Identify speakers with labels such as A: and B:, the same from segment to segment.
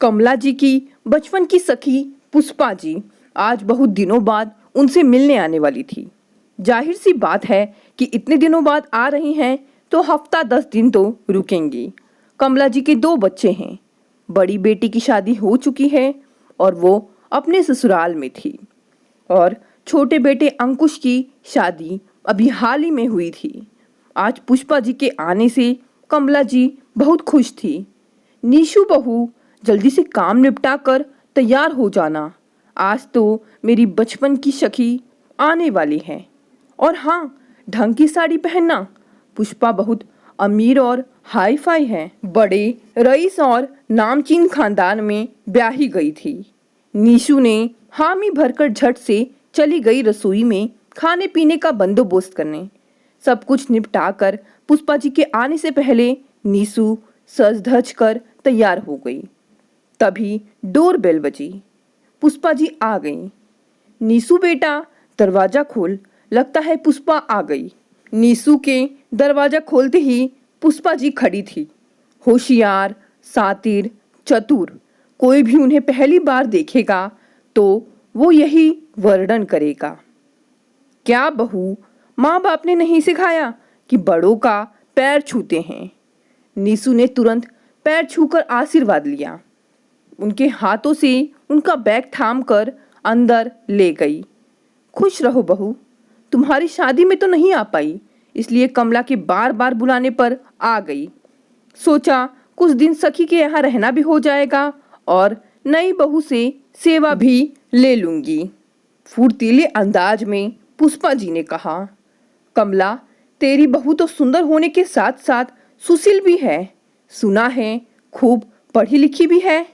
A: कमला जी की बचपन की सखी पुष्पा जी आज बहुत दिनों बाद उनसे मिलने आने वाली थी। जाहिर सी बात है कि इतने दिनों बाद आ रही हैं तो हफ्ता 10 दिन तो रुकेंगी। कमला जी के 2 बच्चे हैं। बड़ी बेटी की शादी हो चुकी है और वो अपने ससुराल में थी और छोटे बेटे अंकुश की शादी अभी हाल ही में हुई थी। आज पुष्पा जी के आने से कमला जी बहुत खुश थी। नीशू बहू, जल्दी से काम निपटा कर तैयार हो जाना, आज तो मेरी बचपन की सखी आने वाली है। और हाँ, ढंग की साड़ी पहनना, पुष्पा बहुत अमीर और हाई फाई है। बड़े रईस और नामचीन खानदान में ब्याही गई थी। नीशू ने हामी भरकर झट से चली गई रसोई में खाने पीने का बंदोबस्त करने। सब कुछ निपटा कर पुष्पा जी के आने से पहले नीशू सज धज कर तैयार हो गई। तभी डोर बेल बजी। पुष्पा जी आ गई। नीशू बेटा, दरवाजा खोल, लगता है पुष्पा आ गई। नीशू के दरवाजा खोलते ही पुष्पा जी खड़ी थी। होशियार, सातिर, चतुर, कोई भी उन्हें पहली बार देखेगा तो वो यही वर्णन करेगा। क्या बहू, माँ बाप ने नहीं सिखाया कि बड़ों का पैर छूते हैं? नीशू ने तुरंत पैर छूकर आशीर्वाद लिया। उनके हाथों से उनका बैग थाम कर अंदर ले गई। खुश रहो बहू, तुम्हारी शादी में तो नहीं आ पाई, इसलिए कमला के बार बार बुलाने पर आ गई। सोचा कुछ दिन सखी के यहाँ रहना भी हो जाएगा और नई बहू से सेवा भी ले लूंगी। फुर्तीले अंदाज में पुष्पा जी ने कहा, कमला, तेरी बहू तो सुंदर होने के साथ साथ सुशील भी है। सुना है खूब पढ़ी लिखी भी है।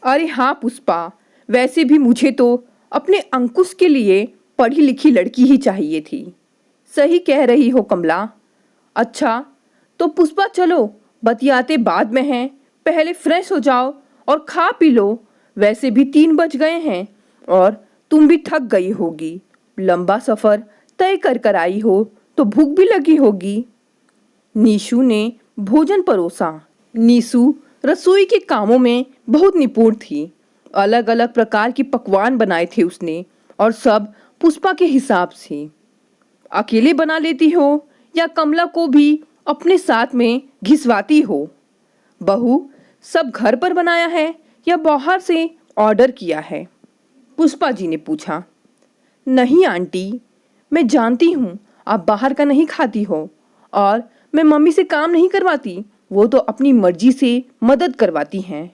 A: अरे हाँ पुष्पा, वैसे भी मुझे तो अपने अंकुश के लिए पढ़ी लिखी लड़की ही चाहिए थी। सही कह रही हो कमला। अच्छा तो पुष्पा चलो, बतियाते बाद में हैं, पहले फ्रेश हो जाओ और खा पी लो। वैसे भी 3 बज गए हैं और तुम भी थक गई होगी। लंबा सफर तय कर आई हो तो भूख भी लगी होगी। नीशू ने भोजन परोसा। नीशू रसोई के कामों में बहुत निपुण थी। अलग अलग प्रकार के पकवान बनाए थे उसने और सब पुष्पा के हिसाब से। अकेले बना लेती हो या कमला को भी अपने साथ में घिसवाती हो? बहू, सब घर पर बनाया है या बाहर से ऑर्डर किया है? पुष्पा जी ने पूछा। नहीं आंटी, मैं जानती हूँ आप बाहर का नहीं खाती हो और मैं मम्मी से काम नहीं करवाती, वो तो अपनी मर्जी से मदद करवाती हैं।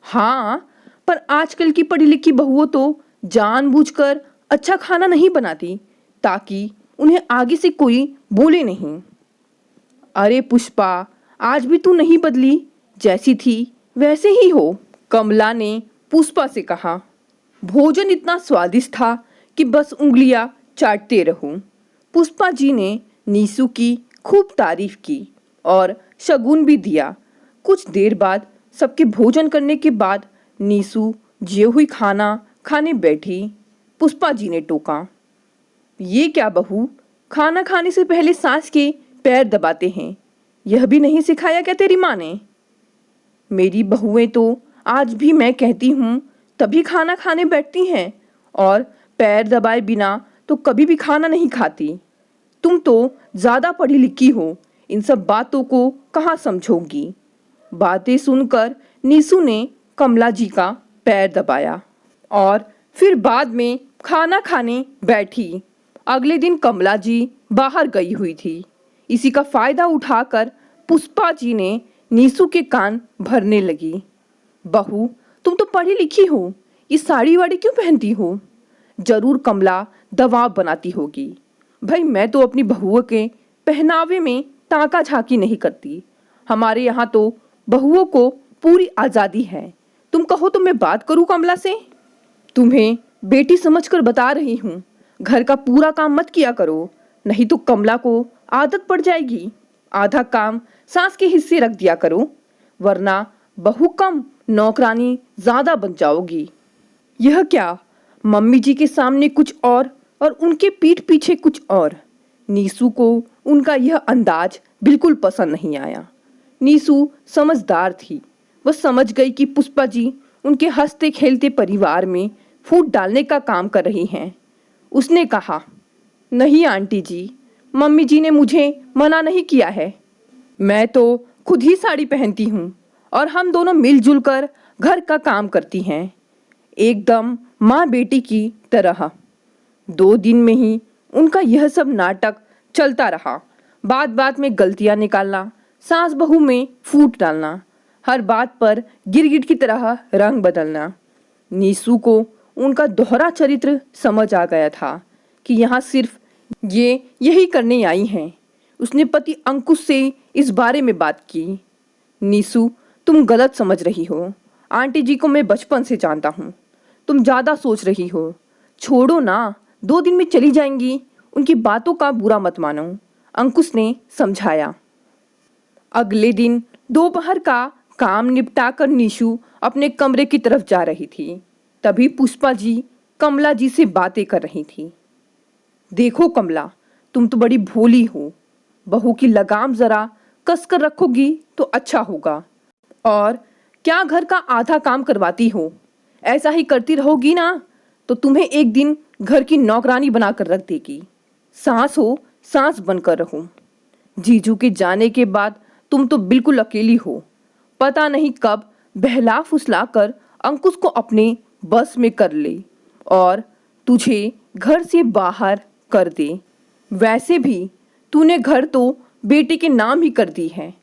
A: हाँ, पर आजकल की पढ़ी लिखी बहुओं तो जानबूझकर अच्छा खाना नहीं बनाती ताकि उन्हें आगे से कोई बोले नहीं। अरे पुष्पा, आज भी तू नहीं बदली, जैसी थी वैसे ही हो, कमला ने पुष्पा से कहा। भोजन इतना स्वादिष्ट था कि बस उंगलियां चाटते रहूं। पुष्पा जी ने नीशू की खूब तारीफ की और शगुन भी दिया। कुछ देर बाद सबके भोजन करने के बाद नीशू जे हुई खाना खाने बैठी। पुष्पा जी ने टोका, ये क्या बहू, खाना खाने से पहले सास के पैर दबाते हैं, यह भी नहीं सिखाया क्या तेरी माँ ने? मेरी बहुएं तो आज भी मैं कहती हूँ तभी खाना खाने बैठती हैं और पैर दबाए बिना तो कभी भी खाना नहीं खाती। तुम तो ज़्यादा पढ़ी लिखी हो, इन सब बातों को कहाँ समझोगी? बातें सुनकर नीशू ने कमला जी का पैर दबाया और फिर बाद में खाना खाने बैठी। अगले दिन कमला जी बाहर गई हुई थी। इसी का फायदा उठाकर पुष्पा जी ने नीशू के कान भरने लगी। बहू, तुम तो पढ़ी लिखी हो, ये साड़ी वाड़ी क्यों पहनती हो? जरूर कमला दबाव बनाती होगी। भाई, मैं तो अपनी बहुओं के पहनावे में ताका झाकी नहीं करती। हमारे यहाँ तो बहुओं को पूरी आज़ादी है। तुम कहो तो मैं बात करूँ कमला से? तुम्हें बेटी समझकर बता रही हूँ, घर का पूरा काम मत किया करो, नहीं तो कमला को आदत पड़ जाएगी। आधा काम सास के हिस्से रख दिया करो, वरना बहू कम नौकरानी ज़्यादा बन जाओगी। यह क्या, मम्मी जी के सामने कुछ और उनके पीठ पीछे कुछ और। नीशू को उनका यह अंदाज बिल्कुल पसंद नहीं आया। नीशू समझदार थी। वह समझ गई कि पुष्पा जी उनके हंसते खेलते परिवार में फूट डालने का काम कर रही हैं। उसने कहा, नहीं आंटी जी, मम्मी जी ने मुझे मना नहीं किया है। मैं तो खुद ही साड़ी पहनती हूँ और हम दोनों मिलजुल कर घर का काम करती हैं, एकदम माँ बेटी की तरह। 2 दिन में ही उनका यह सब नाटक चलता रहा। बात बात में गलतियां निकालना, सास बहू में फूट डालना, हर बात पर गिरगिट की तरह रंग बदलना। नीसू को उनका दोहरा चरित्र समझ आ गया था कि यहाँ सिर्फ ये यही करने आई हैं। उसने पति अंकुश से इस बारे में बात की। नीसू, तुम गलत समझ रही हो। आंटी जी को मैं बचपन से जानता हूँ। तुम ज़्यादा सोच रही हो। छोड़ो ना, 2 दिन में चली जाएंगी। उनकी बातों का बुरा मत मानो, अंकुश ने समझाया। अगले दिन दोपहर का काम निपटाकर नीशू अपने कमरे की तरफ जा रही थी। तभी पुष्पा जी कमला जी से बातें कर रही थी। देखो कमला, तुम तो बड़ी भोली हो। बहू की लगाम जरा कसकर रखोगी तो अच्छा होगा। और क्या घर का आधा काम करवाती हो? ऐसा ही करती रहोगी ना तो तुम्हें एक दिन घर की नौकरानी बनाकर रख देगी। सांस हो, सांस बनकर रहो। जीजू के जाने के बाद तुम तो बिल्कुल अकेली हो। पता नहीं कब बहला फुसला कर अंकुश को अपने बस में कर ले और तुझे घर से बाहर कर दे। वैसे भी तूने घर तो बेटे के नाम ही कर दी है।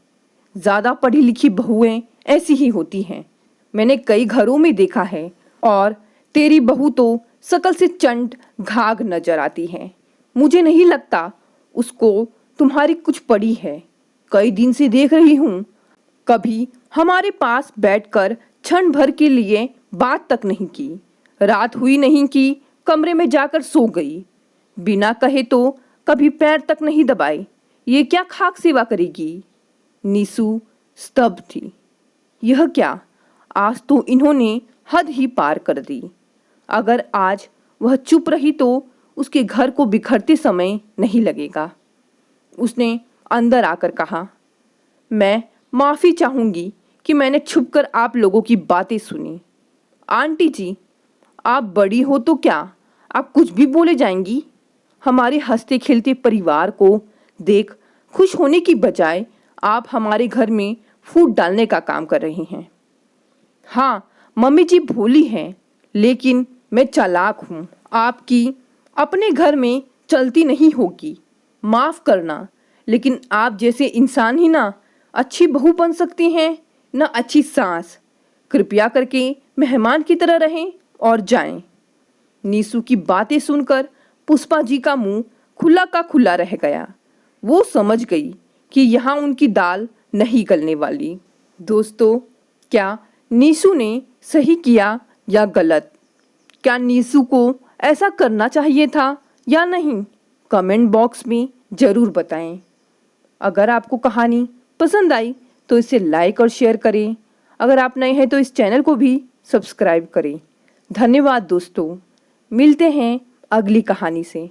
A: ज़्यादा पढ़ी लिखी बहुएं ऐसी ही होती हैं, मैंने कई घरों में देखा है। और तेरी बहू तो शकल से चंट घाघ नजर आती है। मुझे नहीं लगता उसको तुम्हारी कुछ पड़ी है। कई दिन से देख रही हूँ, कभी हमारे पास बैठकर क्षण भर के लिए बात तक नहीं की। रात हुई नहीं कि कमरे में जाकर सो गई। बिना कहे तो कभी पैर तक नहीं दबाए। ये क्या खाक सेवा करेगी? नीसू स्तब्ध थी। यह क्या, आज तो इन्होंने हद ही पार कर दी। अगर आज वह चुप रही तो उसके घर को बिखरते समय नहीं लगेगा। उसने अंदर आकर कहा, मैं माफ़ी चाहूँगी कि मैंने छुपकर आप लोगों की बातें सुनी। आंटी जी, आप बड़ी हो तो क्या आप कुछ भी बोले जाएंगी? हमारे हंसते खेलते परिवार को देख खुश होने की बजाय आप हमारे घर में फूट डालने का काम कर रही हैं। हाँ, मम्मी जी भोली हैं, लेकिन मैं चालाक हूँ। आपकी अपने घर में चलती नहीं होगी, माफ़ करना, लेकिन आप जैसे इंसान ही ना अच्छी बहू बन सकती हैं न अच्छी सास। कृपया करके मेहमान की तरह रहें और जाएं। नीसू की बातें सुनकर पुष्पा जी का मुंह खुला का खुला रह गया। वो समझ गई कि यहाँ उनकी दाल नहीं गलने वाली। दोस्तों, क्या नीसू ने सही किया या गलत? क्या नीसू को ऐसा करना चाहिए था या नहीं? कमेंट बॉक्स में ज़रूर बताएं। अगर आपको कहानी पसंद आई तो इसे लाइक और शेयर करें। अगर आप नए हैं तो इस चैनल को भी सब्सक्राइब करें। धन्यवाद दोस्तों, मिलते हैं अगली कहानी से।